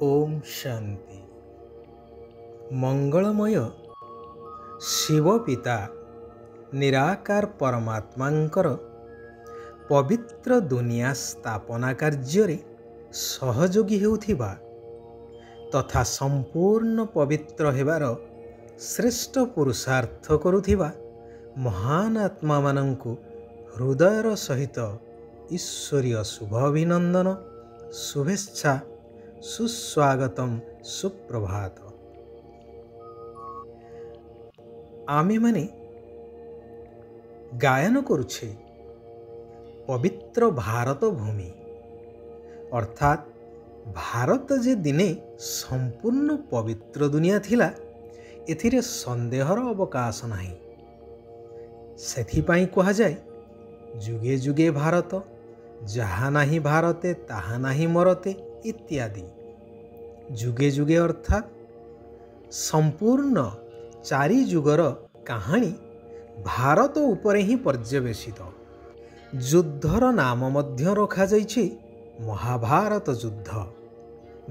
ओम शांति। मंगलमय शिव पिता निराकार परमात्मांकर पवित्र दुनिया स्थापना कार्य सहयोगी हेउथिबा तथा संपूर्ण पवित्र हेबार श्रेष्ठ पुरुषार्थ करुथिबा महान आत्मा मानंकु हृदयर सहित ईश्वरीय शुभ अभिनंदन शुभेच्छा सुस्वागतम सुप्रभात। आमे माने गायन करुछे पवित्र भारत भूमि अर्थात भारत जे दिने संपूर्ण पवित्र दुनिया थिला एथिरे संदेहर अवकाश नाही। सेथिपाई कहा जाए जुगे जुगे भारत जहा नाही भारते ताहा नाही मरते इत्यादि। जुगे जुगे अर्थात संपूर्ण चारि जुगर कहानी भारत उपरे ही पर्यवेसित। युद्धर नाम मध्य रखा जाइछि महाभारत युद्ध,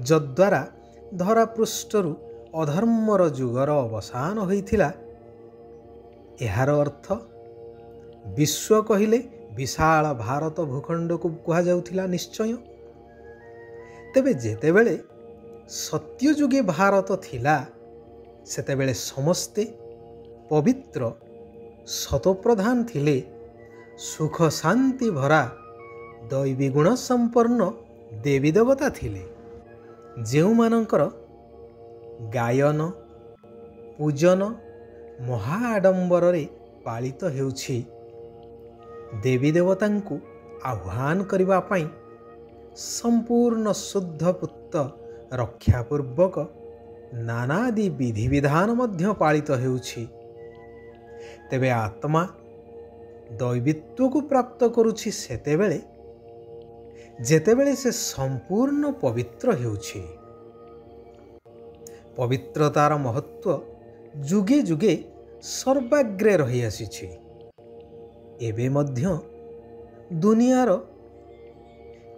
जद्वारा धरापृष्ठरु अधर्मर जुगर अवसान होइथिला। एहार अर्थ विश्व कहिले विशाल भारत भूखंड को कहा जाउथिला निश्चय। तेबे जेतेबेले सत्ययुगे भारत थिला सेतेबेले समस्ते पवित्र सतप्रधान थिले, सुख शांति भरा दैवी गुण संपन्न देवी देवता थिले, जेउ मानकर गायन पूजन महा आडंबर रे पालित हेउछि। देवी देवतांकु आह्वान करिबा पई संपूर्ण शुद्ध पुत्त रक्षापूर्वक नानादि विधि विधान मध्य पालित हेउछि। तेबे आत्मा दैवित्व को प्राप्त करुछि सेतेबेले जेतेबेले से संपूर्ण पवित्र हेउछि। पवित्रतार महत्व जुगे जुगे सर्वाग्रे रही आसिछि। एबे मध्य दुनियार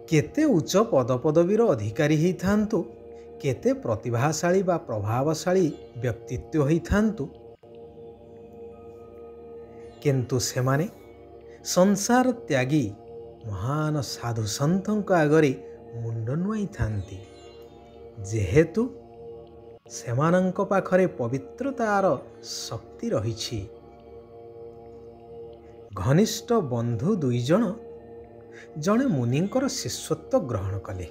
केते उच्च पदपदवीर अधिकारी ही थांतु, केते प्रतिभाशाली बा प्रभावशाली व्यक्तित्व ही थांतु, किंतु सेमाने संसार त्यागी महान साधु संतों आगरे मुंड नुआई थांती, जेहेतु सेमानंक पाखरे पवित्रतार शक्ति रहिछि। घनिष्ठ बंधु दुई जन जड़े मुनिंकर शिष्यत्व ग्रहण कले।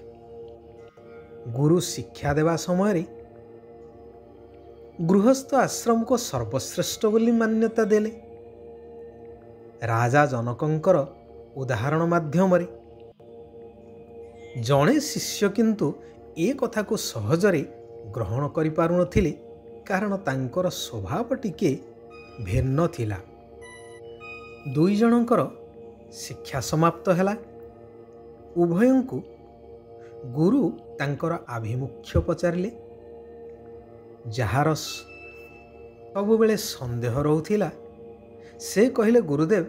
गुरु शिक्षा देवा समय गृहस्थ आश्रम को सर्वश्रेष्ठ बोली मान्यता देले। राजा जनकंकर उदाहरण माध्यम जड़े शिष्य किंतु ए कथा को सहजरे ग्रहण करि पारु नथिले, कारण तांकर स्वभाव टिके भिन्न थिला। दुई जनकर शिक्षा समाप्त हैला। उभयंकु गुरु तांकर आभिमुख्य पचारिले। जहार सबुबेले संदेह रहउथिला से कहिले, गुरुदेव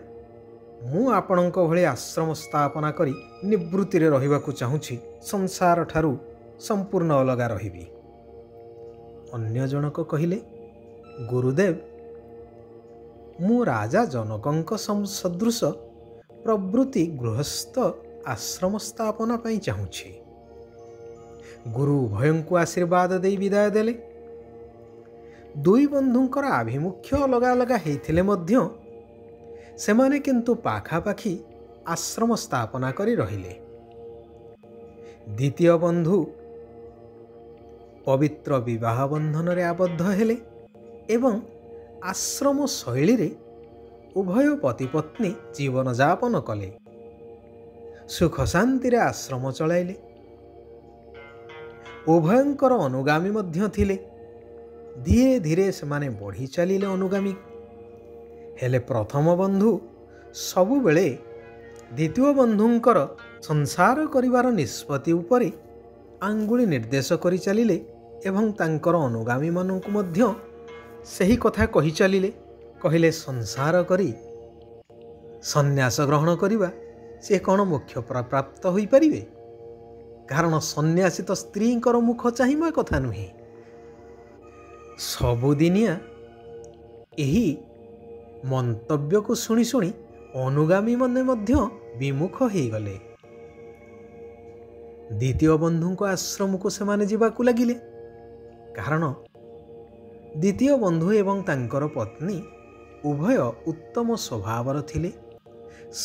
मु आपणक भଳି आश्रम स्थापना करी निवृत्ति रे रहिबाकु चाहुछि, संसार ठारू संपूर्ण अलगा रहिबी। अन्य जनक कहिले, गुरुदेव मु राजा जनकंक सदृश प्रवृत्ति गृहस्थ आश्रम स्थापना पाई चाहुछि। गुरु उभयंकु आशीर्वाद दे विदाय देले। दुई बंधुंकर आभिमुख्य अलगा अलगा हेइथिले मध्य सेमाने किंतु पाखापाखी आश्रम स्थापना करी रहिले। द्वितीय बंधु पवित्र विवाह बंधन रे आबद्ध हेले एवं आश्रम शैली रे उभय पति पत्नी जीवन जापन कले, सुख शांति रे आश्रम चलाइले। उभयंकर अनुगामी मध्य थिले। धीरे धीरे सेमाने बढ़ी चलिले अनुगामी। हेले प्रथम बंधु सबुबेले द्वितीय बंधुंकर संसार करिवार निष्पत्ति उपरे आंगुली निर्देश करि चलिले एवं तांकर अनुगामी मानंकु मध्य सही कथा कहि चलिले। कहिले संसार करी सन्यास ग्रहण करिबा से कौन मोक्ष प्राप्त होई परिबे, କାରଣ ସନ୍ନ୍ୟାସୀ ତ ସ୍ତ୍ରୀଙ୍କର ମୁଖ ଚାହିଁବା କଥା ନୁହେଁ। ସବୁଦିନିଆ ଏହି ମନ୍ତବ୍ୟକୁ ଶୁଣି ଶୁଣି ଅନୁଗାମୀମାନେ ମଧ୍ୟ ବିମୁଖ ହୋଇଗଲେ। ଦ୍ୱିତୀୟ ବନ୍ଧୁଙ୍କ ଆଶ୍ରମକୁ ସେମାନେ ଯିବାକୁ ଲାଗିଲେ, କାରଣ ଦ୍ୱିତୀୟ ବନ୍ଧୁ ଏବଂ ତାଙ୍କର ପତ୍ନୀ ଉଭୟ ଉତ୍ତମ ସ୍ୱଭାବର ଥିଲେ।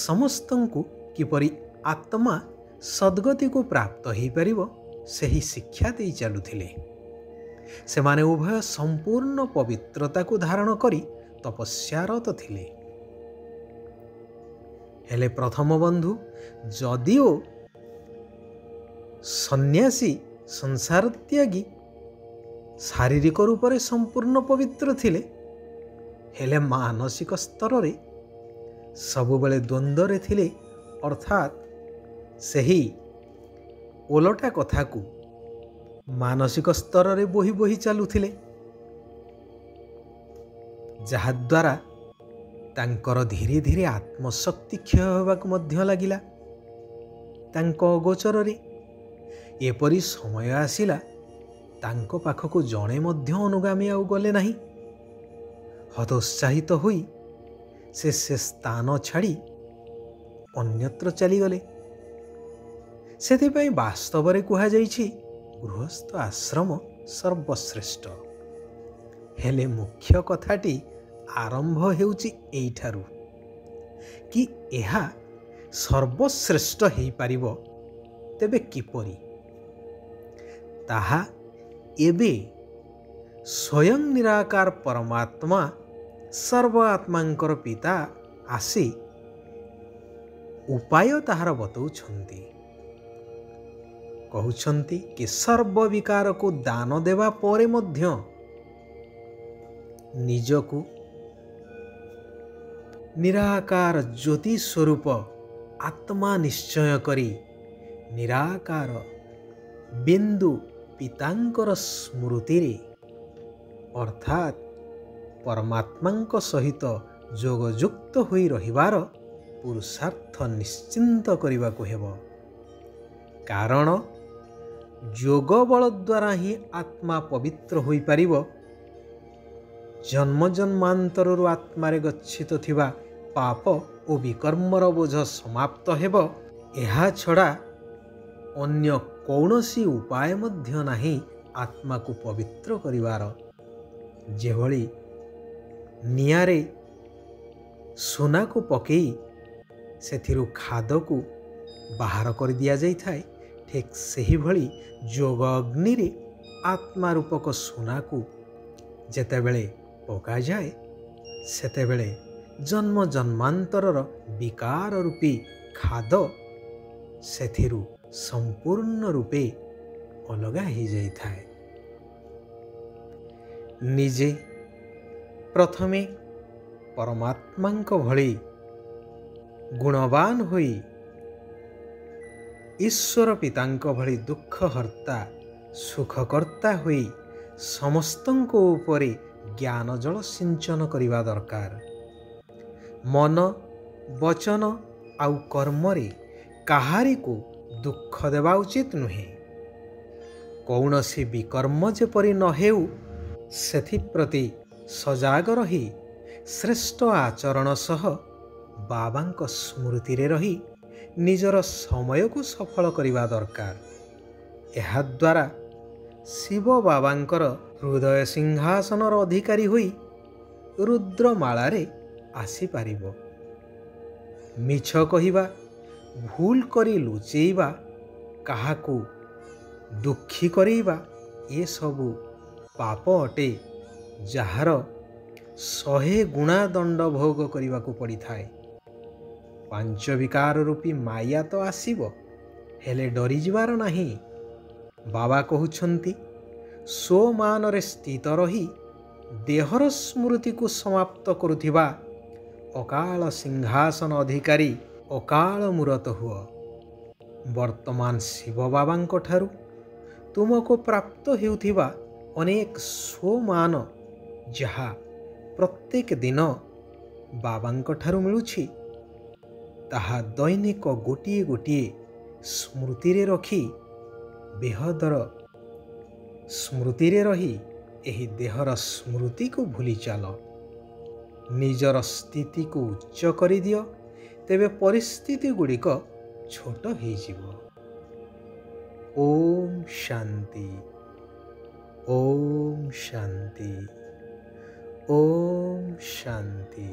ସମସ୍ତଙ୍କୁ କିପରି ଆତ୍ମା ସଦ୍ଗତିକୁ ପ୍ରାପ୍ତ ହୋଇପାରିବ ସେହି ଶିକ୍ଷା ଦେଇ ଚାଲୁଥିଲେ। ସେମାନେ ଉଭୟ ସମ୍ପୂର୍ଣ୍ଣ ପବିତ୍ରତାକୁ ଧାରଣ କରି ତପସ୍ୟାରତ ଥିଲେ। ହେଲେ ପ୍ରଥମ ବନ୍ଧୁ ଯଦିଓ ସନ୍ନ୍ୟାସୀ ସଂସାର ତ୍ୟାଗୀ ଶାରୀରିକ ରୂପରେ ସମ୍ପୂର୍ଣ୍ଣ ପବିତ୍ର ଥିଲେ, ହେଲେ ମାନସିକ ସ୍ତରରେ ସବୁବେଳେ ଦ୍ୱନ୍ଦ୍ୱରେ ଥିଲେ, ଅର୍ଥାତ୍ ସେହି ଓଲଟା କଥାକୁ ମାନସିକ ସ୍ତରରେ ବୋହି ବୋହି ଚାଲୁଥିଲେ, ଯାହାଦ୍ୱାରା ତାଙ୍କର ଧୀରେ ଧୀରେ ଆତ୍ମଶକ୍ତି କ୍ଷୟ ହେବାକୁ ମଧ୍ୟ ଲାଗିଲା। ତାଙ୍କ ଅଗୋଚରରେ ଏପରି ସମୟ ଆସିଲା, ତାଙ୍କ ପାଖକୁ ଜଣେ ମଧ୍ୟ ଅନୁଗାମୀ ଆଉ ଗଲେ ନାହିଁ। ହତୋତ୍ସାହିତ ହୋଇ ସେ ସ୍ଥାନ ଛାଡ଼ି ଅନ୍ୟତ୍ର ଚାଲିଗଲେ। ସେଥିପାଇଁ ବାସ୍ତବରେ କୁହାଯାଇଛି ଗୃହସ୍ଥ ଆଶ୍ରମ ସର୍ବଶ୍ରେଷ୍ଠ। ହେଲେ ମୁଖ୍ୟ କଥାଟି ଆରମ୍ଭ ହେଉଛି ଏଇଠାରୁ କି ଏହା ସର୍ବଶ୍ରେଷ୍ଠ ହେଇପାରିବ ତେବେ କିପରି? ତାହା ଏବେ ସ୍ୱୟଂ ନିରାକାର ପରମାତ୍ମା ସର୍ବ ଆତ୍ମାଙ୍କର ପିତା ଆସି ଉପାୟ ତାହାର ବତଉଛନ୍ତି। କହୁଛନ୍ତି କି ସର୍ବବିକାରକୁ ଦାନ ଦେବା ପରେ ମଧ୍ୟ ନିଜକୁ ନିରାକାର ଜ୍ୟୋତି ସ୍ୱରୂପ ଆତ୍ମା ନିଶ୍ଚୟ କରି ନିରାକାର ବିନ୍ଦୁ ପିତାଙ୍କର ସ୍ମୃତିରେ ଅର୍ଥାତ୍ ପରମାତ୍ମାଙ୍କ ସହିତ ଯୋଗଯୁକ୍ତ ହୋଇ ରହିବାର ପୁରୁଷାର୍ଥ ନିଶ୍ଚିନ୍ତ କରିବାକୁ ହେବ। କାରଣ ଯୋଗ ବଳ ଦ୍ୱାରା ହିଁ ଆତ୍ମା ପବିତ୍ର ହୋଇପାରିବ। ଜନ୍ମ ଜନ୍ମାନ୍ତରରୁ ଆତ୍ମାରେ ଗଚ୍ଛିତ ଥିବା ପାପ ଓ ବିକର୍ମର ବୋଝ ସମାପ୍ତ ହେବ। ଏହା ଛଡ଼ା ଅନ୍ୟ କୌଣସି ଉପାୟ ମଧ୍ୟ ନାହିଁ ଆତ୍ମାକୁ ପବିତ୍ର କରିବାର। ଯେଭଳି ନିଆଁରେ ସୁନାକୁ ପକାଇ ସେଥିରୁ ଖାଦକୁ ବାହାର କରି ଦିଆଯାଇଥାଏ, ଠିକ୍ ସେହିଭଳି ଯୋଗ ଅଗ୍ନିରେ ଆତ୍ମା ରୂପକ ସୁନାକୁ ଯେତେବେଳେ ପକାଯାଏ, ସେତେବେଳେ ଜନ୍ମ ଜନ୍ମାନ୍ତରର ବିକାର ରୂପୀ ଖାଦ ସେଥିରୁ ସମ୍ପୂର୍ଣ୍ଣ ରୂପେ ଅଲଗା ହୋଇଯାଇଥାଏ। ନିଜେ ପ୍ରଥମେ ପରମାତ୍ମାଙ୍କ ଭଳି ଗୁଣବାନ ହୋଇ ଈଶ୍ୱର ପିତାଙ୍କ ଭଳି ଦୁଃଖହର୍ତ୍ତା ସୁଖକର୍ତ୍ତା ହୋଇ ସମସ୍ତଙ୍କ ଉପରେ ଜ୍ଞାନ ଜଳ ସିଞ୍ଚନ କରିବା ଦରକାର। ମନ, ବଚନ ଆଉ କର୍ମରେ କାହାରିକୁ ଦୁଃଖ ଦେବା ଉଚିତ ନୁହେଁ। କୌଣସି ବିକର୍ମ ଯେପରି ନ ହେଉ ସେଥିପ୍ରତି ସଜାଗ ରହି ଶ୍ରେଷ୍ଠ ଆଚରଣ ସହ ବାବାଙ୍କ ସ୍ମୃତିରେ ରହି ନିଜର ସମୟକୁ ସଫଳ କରିବା ଦରକାର। ଏହାଦ୍ୱାରା ଶିବ ବାବାଙ୍କର ହୃଦୟ ସିଂହାସନର ଅଧିକାରୀ ହୋଇ ରୁଦ୍ରମାଳାରେ ଆସିପାରିବ। ମିଛ କହିବା, ଭୁଲ କରି ଲୁଚେଇବା, କାହାକୁ ଦୁଃଖୀ କରେଇବା ଏସବୁ ପାପ ଅଟେ, ଯାହାର 100 ଗୁଣା ଦଣ୍ଡ ଭୋଗ କରିବାକୁ ପଡ଼ିଥାଏ। ପାଞ୍ଚବିକାର ରୂପୀ ମାୟା ତ ଆସିବ, ହେଲେ ଡରିଯିବାର ନାହିଁ। ବାବା କହୁଛନ୍ତି ସ୍ୱମାନରେ ସ୍ଥିତ ରହି ଦେହର ସ୍ମୃତିକୁ ସମାପ୍ତ କରୁଥିବା ଅକାଳ ସିଂହାସନ ଅଧିକାରୀ ଅକାଳ ମୂରତ ହୁଅ। ବର୍ତ୍ତମାନ ଶିବ ବାବାଙ୍କ ଠାରୁ ତୁମକୁ ପ୍ରାପ୍ତ ହେଉଥିବା ଅନେକ ସ୍ୱମାନ, ଯାହା ପ୍ରତ୍ୟେକ ଦିନ ବାବାଙ୍କ ଠାରୁ ମିଳୁଛି, ତାହା ଦୈନିକ ଗୋଟିଏ ଗୋଟିଏ ସ୍ମୃତିରେ ରଖି ବେହଦର ସ୍ମୃତିରେ ରହି ଏହି ଦେହର ସ୍ମୃତିକୁ ଭୁଲି ଚାଲ। ନିଜର ସ୍ଥିତିକୁ ଉଚ୍ଚ କରିଦିଅ, ତେବେ ପରିସ୍ଥିତି ଗୁଡ଼ିକ ଛୋଟ ହେଇଯିବ। ଓମ୍ ଶାନ୍ତି, ଓମ୍ ଶାନ୍ତି, ଓମ୍ ଶାନ୍ତି।